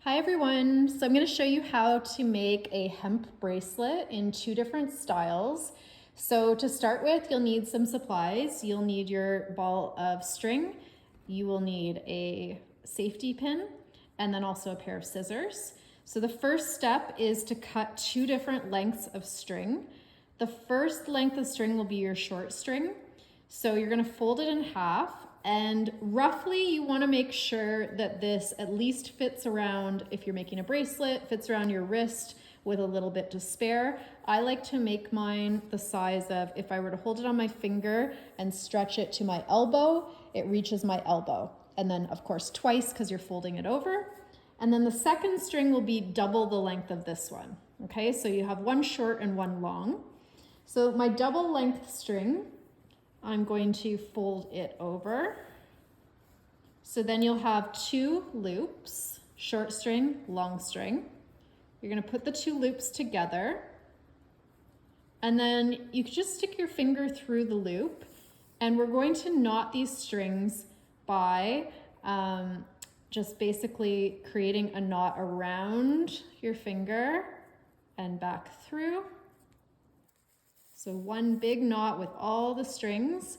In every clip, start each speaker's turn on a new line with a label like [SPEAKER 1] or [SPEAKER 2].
[SPEAKER 1] Hi everyone, so I'm going to show you how to make a hemp bracelet in two different styles. So to start with, you'll need some supplies. You'll need your ball of string, you will need a safety pin, and then also a pair of scissors. So the first step is to cut two different lengths of string. The first length of string will be your short string. So you're going to fold it in half, and roughly you want to make sure that this at least fits around, if you're making a bracelet, fits around your wrist with a little bit to spare. I like to make mine the size of, if I were to hold it on my finger and stretch it to my elbow, it reaches my elbow. And then of course twice because you're folding it over. And then the second string will be double the length of this one. Okay, so you have one short and one long. So my double length string, I'm going to fold it over. So then you'll have two loops, short string, long string. You're going to put the two loops together, and then you can just stick your finger through the loop, and we're going to knot these strings by just basically creating a knot around your finger and back through. So one big knot with all the strings.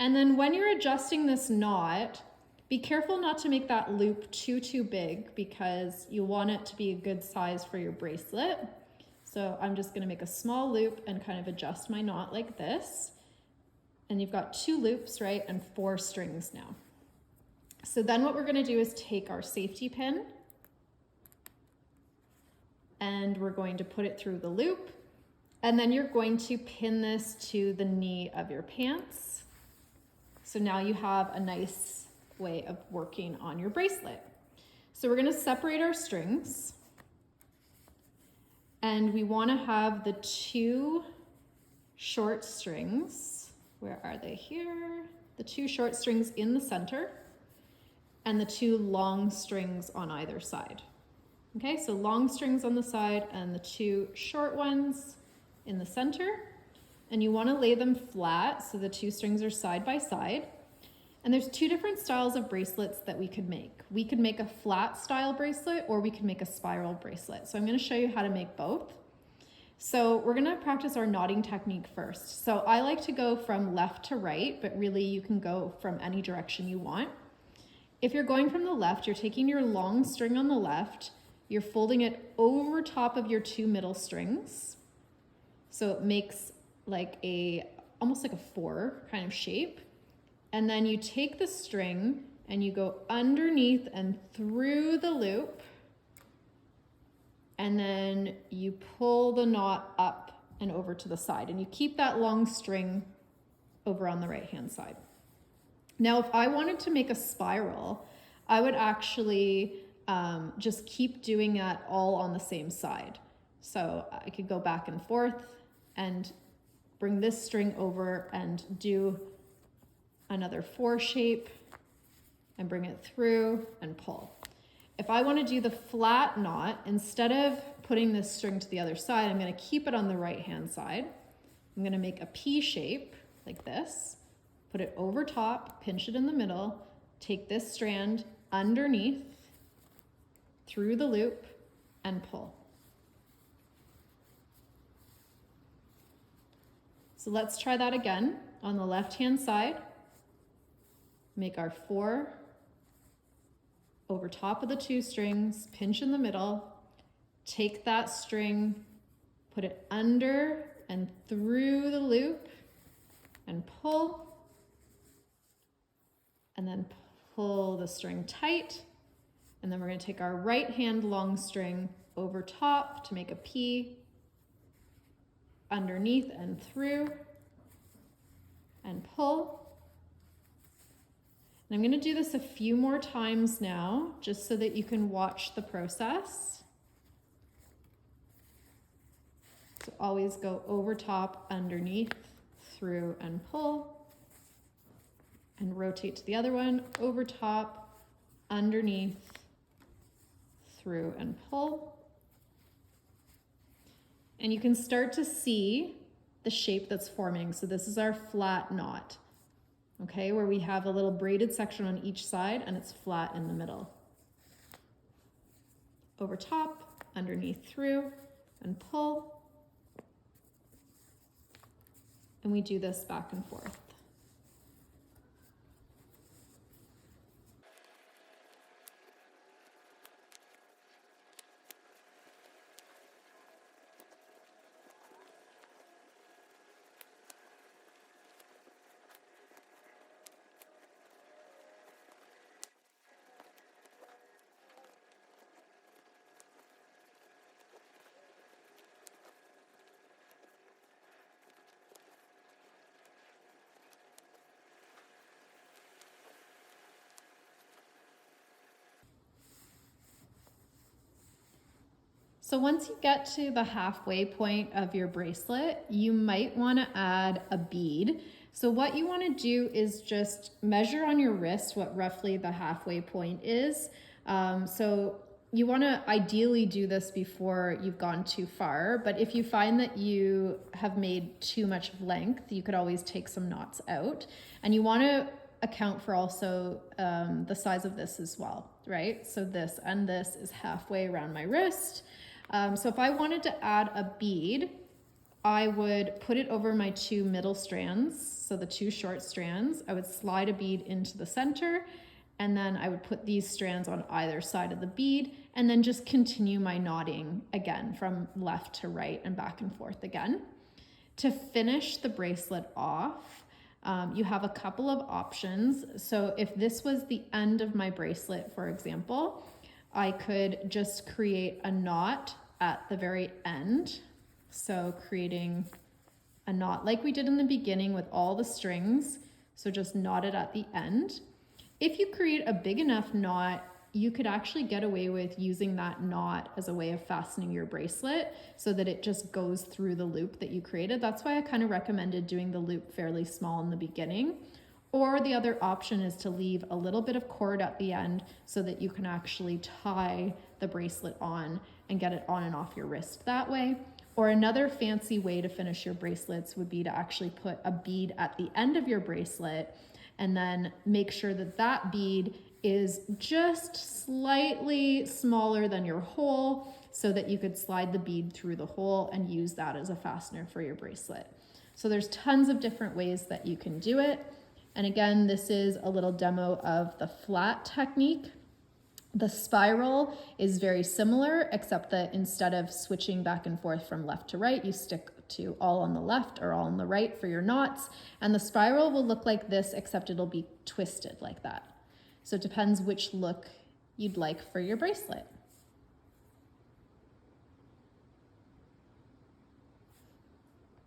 [SPEAKER 1] And then when you're adjusting this knot, be careful not to make that loop too big, because you want it to be a good size for your bracelet. So I'm just going to make a small loop and kind of adjust my knot like this. And you've got two loops, right? And four strings now. So then what we're going to do is take our safety pin and we're going to put it through the loop. And then you're going to pin this to the knee of your pants. So now you have a nice way of working on your bracelet. So we're going to separate our strings. And we want to have the two short strings. Where are they? Here. The two short strings in the center and the two long strings on either side. Okay, so long strings on the side and the two short ones in the center, and you want to lay them flat so the two strings are side by side. And there's two different styles of bracelets that we could make. We could make a flat style bracelet, or we could make a spiral bracelet. So I'm going to show you how to make both. So we're going to practice our knotting technique first. So I like to go from left to right, but really you can go from any direction you want. If you're going from the left, you're taking your long string on the left, you're folding it over top of your two middle strings. So it makes like almost like a four kind of shape. And then you take the string and you go underneath and through the loop. And then you pull the knot up and over to the side. And you keep that long string over on the right-hand side. Now, if I wanted to make a spiral, I would actually just keep doing that all on the same side. So I could go back and forth and bring this string over and do another four shape and bring it through and pull. If I want to do the flat knot, instead of putting this string to the other side, I'm going to keep it on the right hand side. I'm going to make a P shape like this, put it over top, pinch it in the middle, take this strand underneath, through the loop, and pull. So let's try that again. On the left-hand side, make our four over top of the two strings, pinch in the middle, take that string, put it under and through the loop, and pull, and then pull the string tight. And then we're going to take our right hand long string over top to make a P, underneath and through, and pull. And I'm going to do this a few more times now, just so that you can watch the process. So always go over top, underneath, through, and pull. And rotate to the other one, over top, underneath, through, and pull. And you can start to see the shape that's forming. So this is our flat knot, okay, where we have a little braided section on each side and it's flat in the middle. over top, underneath through, and pull. And we do this back and forth. So once you get to the halfway point of your bracelet, you might want to add a bead. So what you want to do is just measure on your wrist what roughly the halfway point is. So you want to ideally do this before you've gone too far, but if you find that you have made too much length, you could always take some knots out. And you want to account for also the size of this as well, right? So this and this is halfway around my wrist. So if I wanted to add a bead, I would put it over my two middle strands, so the two short strands. I would slide a bead into the center, and then I would put these strands on either side of the bead, and then just continue my knotting again from left to right and back and forth again. To finish the bracelet off, you have a couple of options. So if this was the end of my bracelet, for example, I could just create a knot at the very end. So creating a knot like we did in the beginning with all the strings. So just knot it at the end. If you create a big enough knot, you could actually get away with using that knot as a way of fastening your bracelet so that it just goes through the loop that you created. That's why I kind of recommended doing the loop fairly small in the beginning. Or the other option is to leave a little bit of cord at the end so that you can actually tie the bracelet on and get it on and off your wrist that way. Or another fancy way to finish your bracelets would be to actually put a bead at the end of your bracelet and then make sure that that bead is just slightly smaller than your hole so that you could slide the bead through the hole and use that as a fastener for your bracelet. So there's tons of different ways that you can do it. And again, this is a little demo of the flat technique. The spiral is very similar, except that instead of switching back and forth from left to right, you stick to all on the left or all on the right for your knots. And the spiral will look like this, except it'll be twisted like that. So it depends which look you'd like for your bracelet.